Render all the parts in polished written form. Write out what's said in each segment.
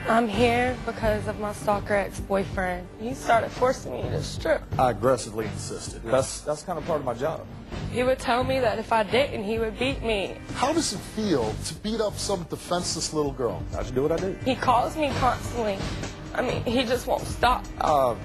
I'm here because of my stalker ex-boyfriend. He started forcing me to strip. I aggressively insisted. That's kind of part of my job. He would tell me that if I didn't, he would beat me. How does it feel to beat up some defenseless little girl? I just do what I do. He calls me constantly. I mean, he just won't stop.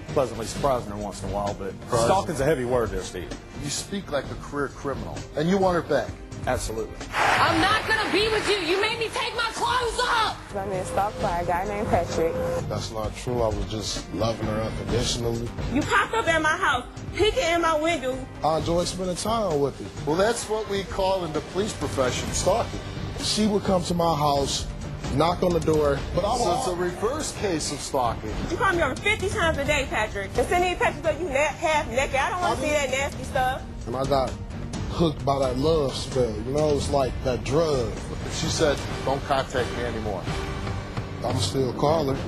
Pleasantly surprising her once in a while, but stalking's a heavy word there, Steve. You speak like a career criminal, and you want her back. Absolutely. I'm not gonna be with you. You made me take my clothes off. I'm being stalked by a guy named Patrick. That's not true. I was just loving her unconditionally. You popped up at my house, peeking in my window. I enjoy spending time with her. Well, that's what we call in the police profession stalking. She would come to my house, knock on the door, but I So it's a was... reverse case of stalking. You call me over 50 times a day, Patrick. And send me pictures of you half naked. I don't want to see that nasty stuff. And I got hooked by that love spell. You know, it's like that drug. She said, don't contact me anymore. I'm still calling.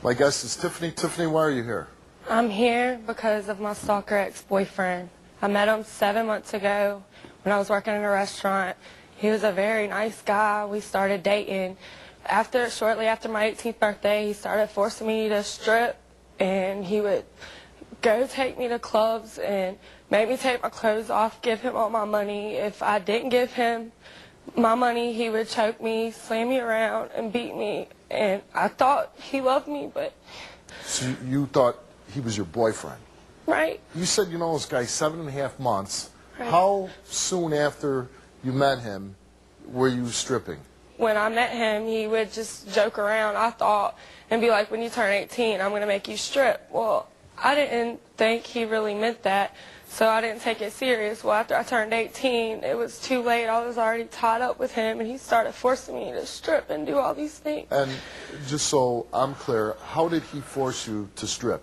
My guest is Tiffany. Tiffany, why are you here? I'm here because of my stalker ex-boyfriend. I met him 7 months ago when I was working in a restaurant. He was a very nice guy. We started dating. Shortly after my 18th birthday, he started forcing me to strip, and he would go take me to clubs and make me take my clothes off, give him all my money. If I didn't give him my money, he would choke me, slam me around, and beat me. And I thought he loved me, but... So you thought he was your boyfriend? Right. You said you know this guy 7.5 months. Right. How soon after you met him were you stripping? When I met him, he would just joke around, I thought, and be like, when you turn 18, I'm going to make you strip. Well, I didn't think he really meant that, so I didn't take it serious. Well, after I turned 18, it was too late. I was already tied up with him, and he started forcing me to strip and do all these things. And just so I'm clear, how did he force you to strip?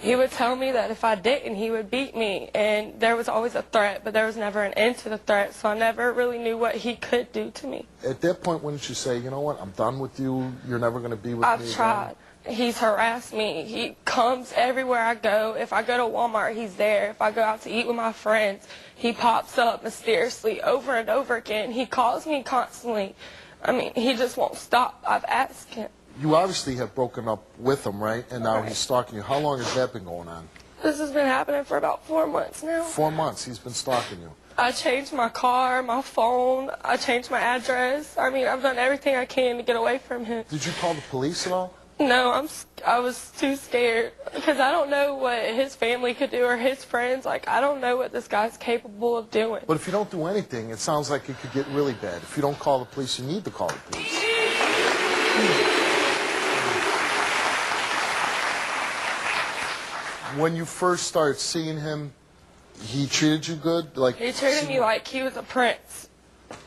He would tell me that if I didn't, he would beat me, and there was always a threat, but there was never an end to the threat, so I never really knew what he could do to me. At that point, wouldn't you say, you know what, I'm done with you, you're never going to be with me I've tried. He's harassed me. He comes everywhere I go. If I go to Walmart, he's there. If I go out to eat with my friends, he pops up mysteriously over and over again. He calls me constantly. I mean, he just won't stop. I've asked him. You obviously have broken up with him, right? And now he's stalking you. How long has that been going on? This has been happening for about 4 months now. 4 months he's been stalking you. I changed my car, my phone. I changed my address. I mean, I've done everything I can to get away from him. Did you call the police at all? No, I was too scared because I don't know what his family could do or his friends. Like, I don't know what this guy's capable of doing. But if you don't do anything, it sounds like it could get really bad. If you don't call the police, you need to call the police. When you first started seeing him, he treated you good? Like he treated me like he was a prince.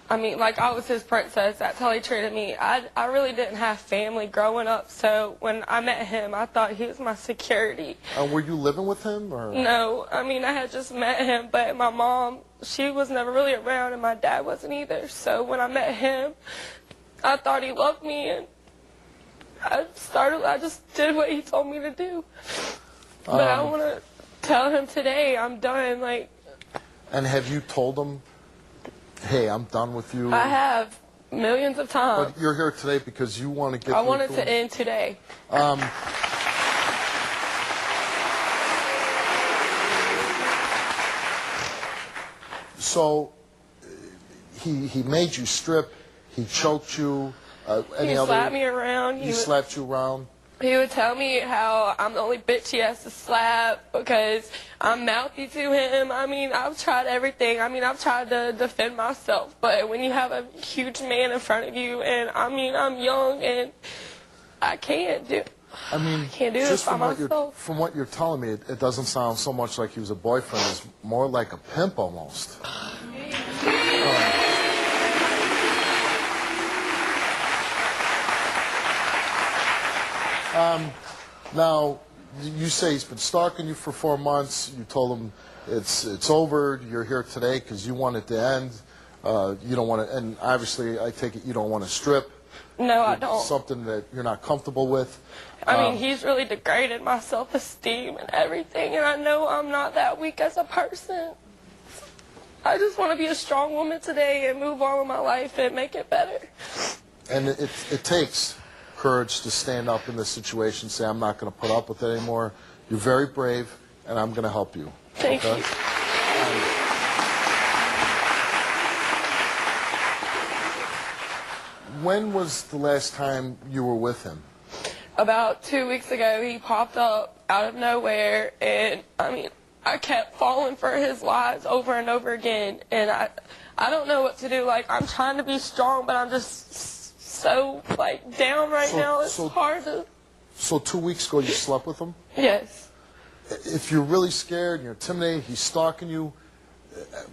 I mean, like I was his princess. That's how he treated me. I really didn't have family growing up, so when I met him, I thought he was my security. Were you living with him? Or? No, I mean, I had just met him, but my mom, she was never really around, and my dad wasn't either. So when I met him, I thought he loved me, and I just did what he told me to do. But I want to tell him today I'm done. Like. And have you told him, hey, I'm done with you? I have millions of times. But you're here today because you want to get. I want it to end today. So he made you strip. He choked you. He slapped me around. He slapped you around. He would tell me how I'm the only bitch he has to slap because I'm mouthy to him. I mean, I've tried everything. I mean, I've tried to defend myself. But when you have a huge man in front of you, and I mean, I'm young and I can't do this by myself. From what you're telling me, it doesn't sound so much like he was a boyfriend. It's more like a pimp almost. Now, you say he's been stalking you for 4 months. You told him it's over. You're here today because you want it to end. You don't want to, and obviously, I take it you don't want to strip. No, I don't. Something that you're not comfortable with. I mean, he's really degraded my self-esteem and everything, and I know I'm not that weak as a person. I just want to be a strong woman today and move on with my life and make it better. And it takes courage to stand up in this situation, say, I'm not going to put up with it anymore. You're very brave, and I'm going to help you. Thank you. When was the last time you were with him? About 2 weeks ago, he popped up out of nowhere, and I mean, I kept falling for his lies over and over again, and I don't know what to do. Like, I'm trying to be strong, but I'm just so, like, down right now. It's hard to... So 2 weeks ago, you slept with him? Yes. If you're really scared and you're intimidated, he's stalking you,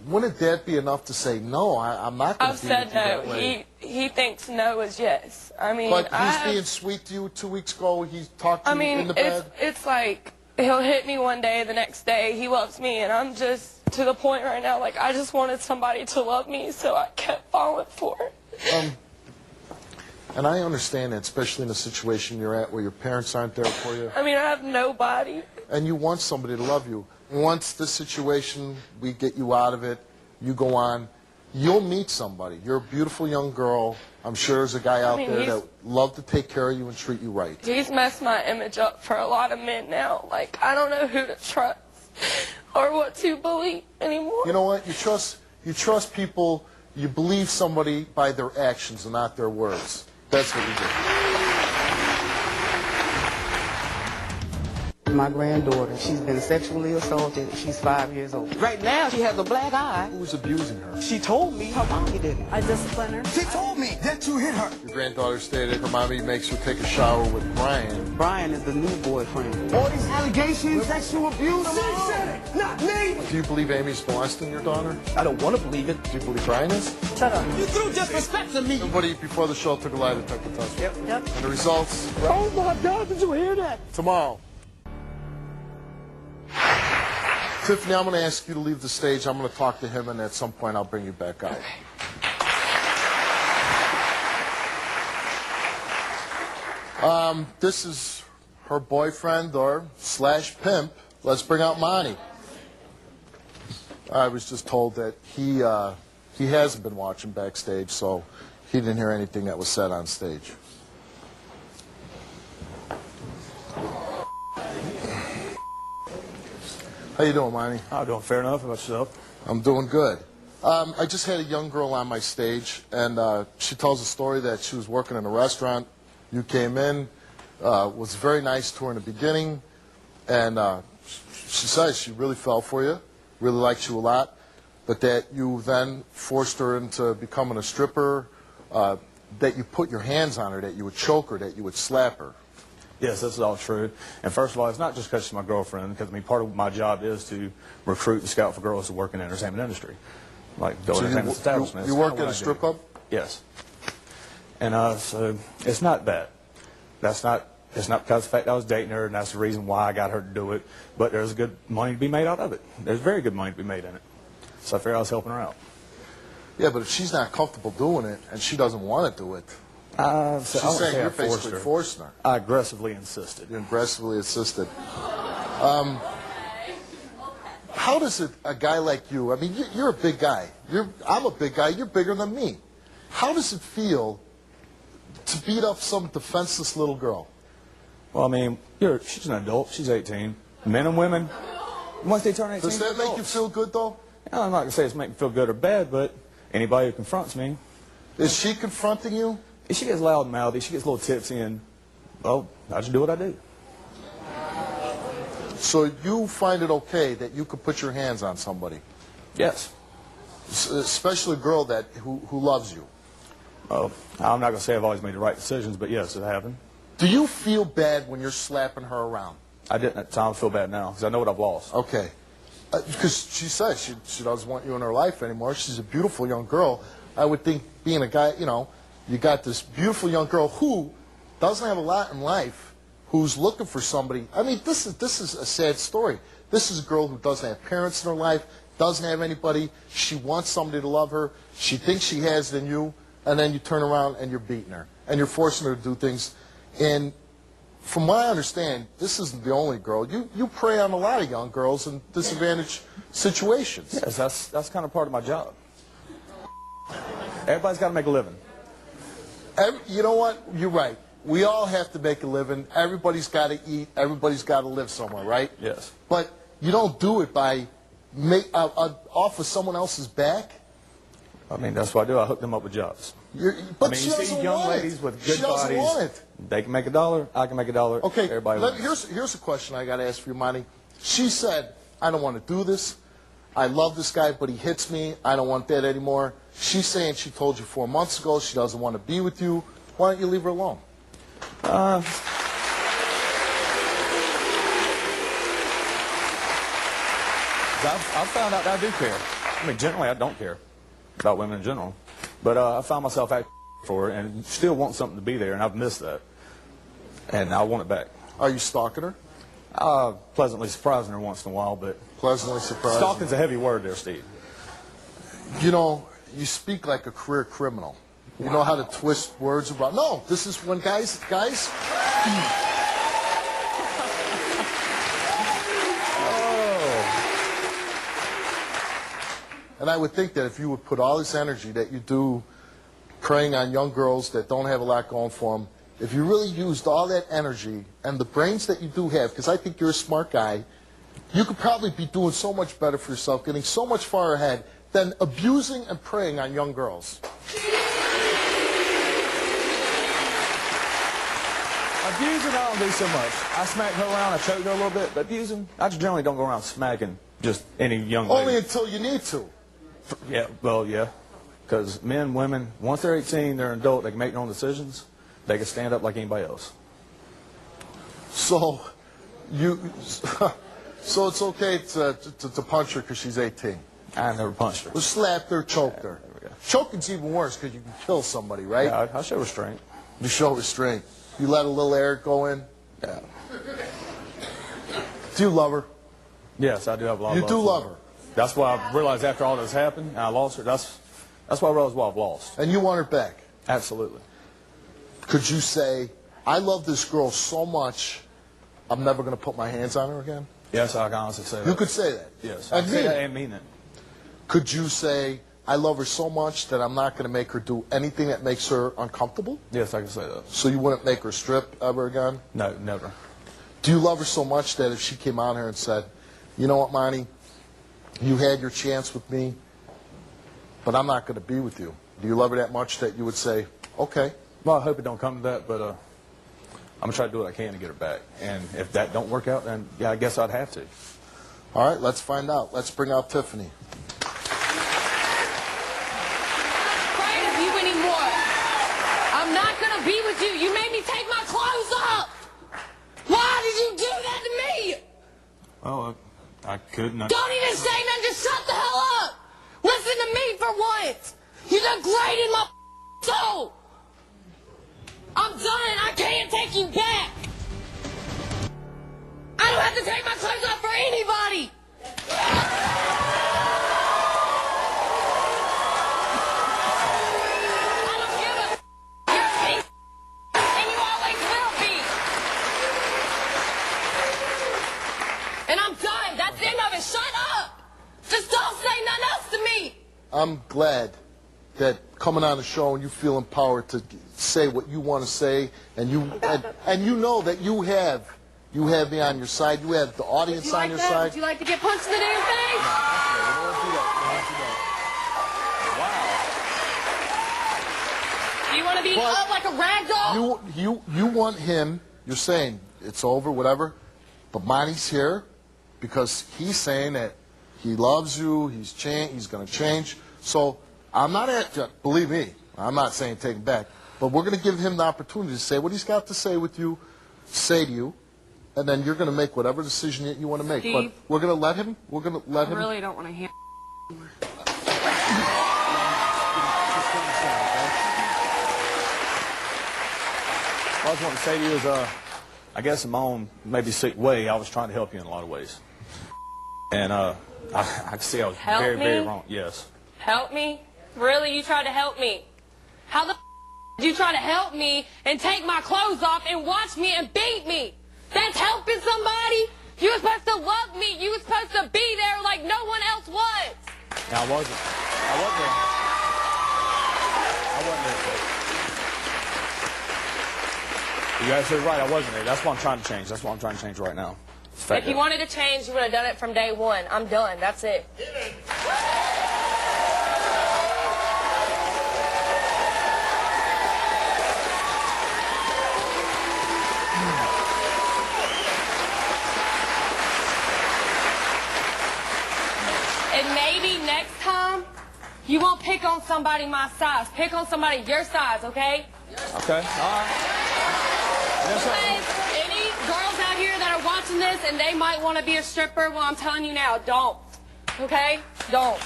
wouldn't that be enough to say, no, I'm not going to be with you that way? He thinks no is yes. I mean, but he's being sweet to you 2 weeks ago. He talked to you in the bed. It's like he'll hit me one day, the next day he loves me, and I'm just to the point right now, like, I just wanted somebody to love me, so I kept falling for it. And I understand that, especially in the situation you're at where your parents aren't there for you. I mean, I have nobody. And you want somebody to love you. Once this situation, we get you out of it, you go on, you'll meet somebody. You're a beautiful young girl. I'm sure there's a guy out there that would love to take care of you and treat you right. He's messed my image up for a lot of men now. Like, I don't know who to trust or what to believe anymore. You know what? You trust people, you believe somebody by their actions and not their words. That's what you do. My granddaughter, she's been sexually assaulted. She's 5 years old. Right now, she has a black eye. Who was abusing her? She told me her mommy did it. I disciplined her. She told me that you hit her. Your granddaughter stated her mommy makes her take a shower with Brian. Brian is the new boyfriend. All these allegations, sexual abuse. She said it, not me. Do you believe Amy's molesting your daughter? I don't want to believe it. Do you believe Brian is? Shut up. You threw disrespect to me. Somebody before the show took a lie detector test. Yep. Yep. And the results? Oh my God, did you hear that? Tomorrow. Tiffany, I'm going to ask you to leave the stage. I'm going to talk to him, and at some point I'll bring you back out. Okay. This is her boyfriend or / pimp. Let's bring out Monty. I was just told that he hasn't been watching backstage, so he didn't hear anything that was said on stage. How you doing, Monty? I'm doing fair enough. How about yourself? I'm doing good. I just had a young girl on my stage, and she tells a story that she was working in a restaurant. You came in, was very nice to her in the beginning, and she says she really fell for you, really liked you a lot, but that you then forced her into becoming a stripper, that you put your hands on her, that you would choke her, that you would slap her. Yes, this is all true. And first of all, it's not just because she's my girlfriend, because, I mean, part of my job is to recruit and scout for girls who work in the entertainment industry, like build entertainment establishments. You work at a strip club? Yes. And so it's not that. It's not because of the fact I was dating her, and that's the reason why I got her to do it. But there's good money to be made out of it. There's very good money to be made in it. So I figured I was helping her out. Yeah, but if she's not comfortable doing it, and she doesn't want to do it, she's saying you're basically forcing her. I aggressively insisted. You aggressively insisted. How does a guy like you, I mean, you're a big guy. I'm a big guy. You're bigger than me. How does it feel to beat up some defenseless little girl? Well, I mean, she's an adult. She's 18. Men and women, once they turn 18, Does that make you feel good, though? I'm not going to say it's making me feel good or bad, but anybody who confronts me. Is she confronting you? If she gets loud mouthy, she gets a little tipsy, and, well, I just do what I do. So you find it okay that you could put your hands on somebody? Yes. Especially a girl who loves you? Well, I'm not going to say I've always made the right decisions, but yes, it happened. Do you feel bad when you're slapping her around? I didn't at the time. I feel bad now, because I know what I've lost. Okay. Because she says she doesn't want you in her life anymore. She's a beautiful young girl. I would think being a guy, you know, you got this beautiful young girl who doesn't have a lot in life, who's looking for somebody. I mean, this is a sad story. This is a girl who doesn't have parents in her life, doesn't have anybody. She wants somebody to love her. She thinks she has it in you, and then you turn around and you're beating her, and you're forcing her to do things. And from what I understand, this isn't the only girl. You prey on a lot of young girls in disadvantaged situations. Yes, that's kind of part of my job. Everybody's got to make a living. You know what? You're right. We all have to make a living. Everybody's got to eat. Everybody's got to live somewhere, right? Yes. But you don't do it by off of someone else's back. I mean, that's what I do. I hook them up with jobs. But I mean, she you doesn't see young want ladies it. with good She doesn't bodies. want it. They can make $1. I can make $1. Okay, Everybody wins. here's a question I got to ask for you, Monty. She said, I don't want to do this. I love this guy, but he hits me. I don't want that anymore. She's saying she told you 4 months ago she doesn't want to be with you. Why don't you leave her alone? I found out that I do care. I mean, generally, I don't care about women in general. But I found myself acting for her and still want something to be there, and I've missed that. And I want it back. Are you stalking her? Pleasantly surprising her once in a while, but Pleasantly surprised. stalking's a heavy word there, Steve. You know, you speak like a career criminal. You know how to twist words about. No, this is when guys. And I would think that if you would put all this energy that you do preying on young girls that don't have a lot going for them, if you really used all that energy and the brains that you do have, because I think you're a smart guy, you could probably be doing so much better for yourself, getting so much far ahead than abusing and preying on young girls. Abusing, I don't do so much. I smack her around, I choke her a little bit, but abusing, I just generally don't go around smacking just any young lady. Only until you need to. Yeah, well, yeah. Because men, women, once they're 18, they're an adult, they can make their own decisions. They can stand up like anybody else. So, so it's okay to punch her because she's 18. I never punched her. Or slapped her, choked her. There we go. Choking's even worse because you can kill somebody, right? Yeah, I show restraint. You show restraint. You let a little air go in. Yeah. Do you love her? Yes, I do have a lot of You love do for love her. her. That's why I realized after all this happened, and I lost her, that's why I realized what I've lost. And you want her back. Absolutely. Could you say, I love this girl so much, I'm never going to put my hands on her again? Yes, I can honestly say that. You could say that. Yes, I can say that and mean it. Could you say, I love her so much that I'm not going to make her do anything that makes her uncomfortable? Yes, I can say that. So you wouldn't make her strip ever again? No, never. Do you love her so much that if she came out here and said, you know what, Monty, you had your chance with me, but I'm not going to be with you. Do you love her that much that you would say, okay? Well, I hope it don't come to that, but I'm going to try to do what I can to get her back. And if that don't work out, then yeah, I guess I'd have to. All right, let's find out. Let's bring out Tiffany. Afraid of you anymore. I'm not going to be with you. You made me take my clothes off. Why did you do that to me? Oh, I couldn't. Don't even say nothing. Just shut the hell up. Listen to me for once. You degraded my soul. I'm done. I can't take you back. I don't have to take my clothes off for anybody. I don't give a you're a piece and you always will be. And I'm done. That's the end of it. Shut up. Just don't say nothing else to me. I'm glad that coming on the show and you feel empowered to say what you want to say, and you know that you have me on your side. You have the audience on your side. Would you like to get punched in the damn face? Do you want to be up like a rag doll? You want him. You're saying it's over, whatever. But Monty's here because he's saying that he loves you. He's going to change. So I'm not believe me. I'm not saying take him back. But we're going to give him the opportunity to say what he's got to say with you, say to you, and then you're going to make whatever decision that you want to make. Steve, but we're going to let him. We're going to let him. I really don't want to hear. What I was wanting to say to you is, I guess in my own maybe sick way, I was trying to help you in a lot of ways. And I can see I was very, very wrong. Yes. Help me? Really? You tried to help me? How the You try to help me and take my clothes off and watch me and beat me. That's helping somebody? You were supposed to love me. You were supposed to be there like no one else was. No, I wasn't. I wasn't there. I wasn't there, sir. You guys are right, I wasn't there. That's what I'm trying to change. That's what I'm trying to change right now. If you wanted to change, you would have done it from day one. I'm done. That's it. And maybe next time, you won't pick on somebody my size. Pick on somebody your size, okay? Okay, all right. Because any girls out here that are watching this and they might want to be a stripper, well, I'm telling you now, don't. Okay? Don't.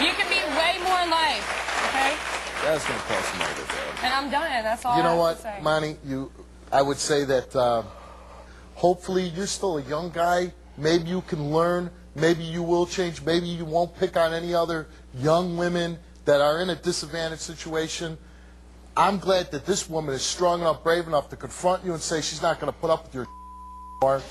You can be way more in life, okay? That's going to cost some money, though. And I'm done. That's all You know I what, have to say. Monty? I would say that hopefully you're still a young guy. Maybe you can learn. Maybe you will change. Maybe you won't pick on any other young women that are in a disadvantaged situation. I'm glad that this woman is strong enough, brave enough to confront you and say she's not going to put up with your anymore.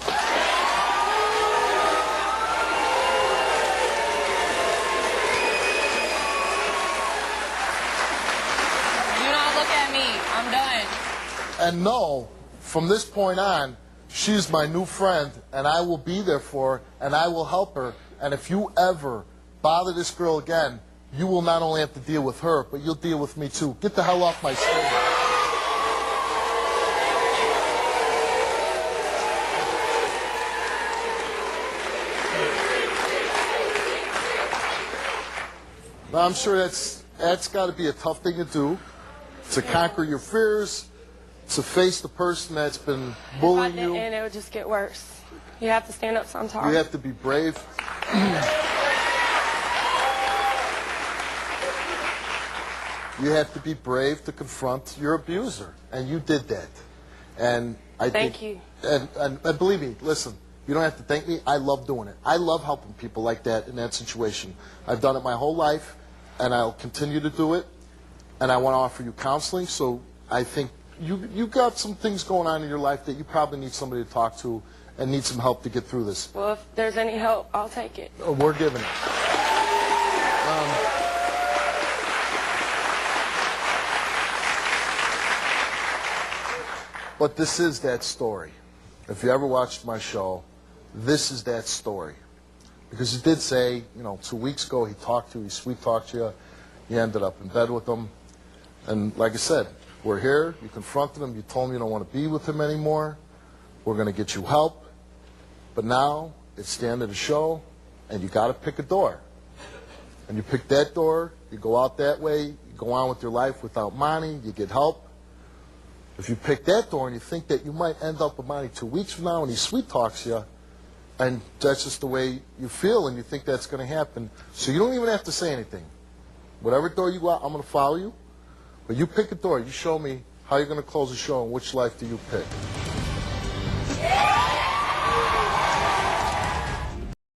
You don't look at me. I'm done. And know, from this point on, she's my new friend, and I will be there for her, and I will help her. And if you ever bother this girl again, you will not only have to deal with her, but you'll deal with me too. Get the hell off my stage. Now, I'm sure that's got to be a tough thing to do, to conquer your fears, to face the person that's been bullying you. And it would just get worse. You have to stand up sometimes. You have to be brave. You have to be brave to confront your abuser, and you did that. And I Thank think, you. And believe me, listen, you don't have to thank me. I love doing it. I love helping people like that in that situation. I've done it my whole life, and I'll continue to do it. And I want to offer you counseling. So I think you got some things going on in your life that you probably need somebody to talk to and need some help to get through this. Well, if there's any help, I'll take it. We're giving it. But this is that story. If you ever watched my show, this is that story. Because he did say, 2 weeks ago he talked to you, he sweet-talked you, you ended up in bed with him. And like I said, we're here, you confronted him, you told him you don't want to be with him anymore, we're going to get you help. But now, it's the end of the show, and you got to pick a door. And you pick that door, you go out that way, you go on with your life without money, you get help. If you pick that door and you think that you might end up with money 2 weeks from now and he sweet-talks you, and that's just the way you feel and you think that's going to happen, so you don't even have to say anything. Whatever door you go out, I'm going to follow you. But you pick a door. You show me how you're going to close the show and which life do you pick.